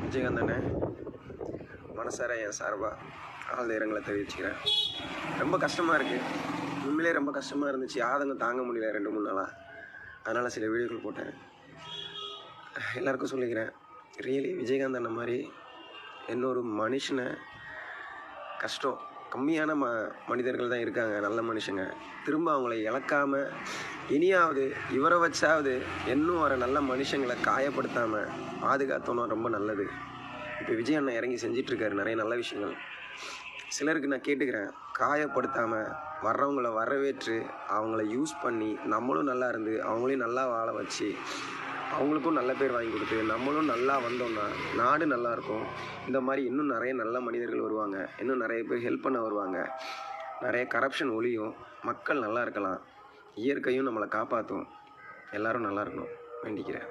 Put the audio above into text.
விஜயகாந்த் அண்ணே, மனசார என் சார்பாக ஆழ்ந்த இரங்கலை தெரிவிச்சுக்கிறேன். ரொம்ப கஷ்டமாக இருக்குது, உண்மையிலே ரொம்ப கஷ்டமாக இருந்துச்சு. ஆதங்கம் தாங்க முடியல 2-3 நாளாக. அதனால் சில வீடியோக்கள் போட்டேன். எல்லாருக்கும் சொல்லிக்கிறேன், ரியலி விஜயகாந்த் அண்ணன் மாதிரி இன்னொரு மனுஷனை கஷ்டம் கம்மியான மனிதர்கள் தான் இருக்காங்க, நல்ல மனுஷங்க. திரும்ப அவங்கள இழக்காமல் இனியாவது இவரை வச்சாவது இன்னும் வர நல்ல மனுஷங்களை காயப்படுத்தாமல் பாதுகாத்தோன்னா ரொம்ப நல்லது. இப்போ விஜய் அண்ணன் இறங்கி செஞ்சிட்ருக்காரு நிறைய நல்ல விஷயங்கள். சிலருக்கு நான் கேட்டுக்கிறேன், காயப்படுத்தாமல் வர்றவங்கள வரவேற்று அவங்கள யூஸ் பண்ணி நம்மளும் நல்லா இருந்து அவங்களையும் நல்லா வாழ வச்சு அவங்களுக்கும் நல்ல பேர் வாங்கி கொடுத்து நம்மளும் நல்லா வந்தோம்னா நாடு நல்லாயிருக்கும். இந்த மாதிரி இன்னும் நிறைய நல்ல மனிதர்கள் வருவாங்க, இன்னும் நிறைய பேர் ஹெல்ப் பண்ண வருவாங்க, நிறைய கரப்ஷன் ஒழியும், மக்கள் நல்லா இருக்கலாம், இயற்கையும் நம்மளை காப்பாற்றும். எல்லோரும் நல்லா இருக்கணும் வேண்டிக்கிறேன்.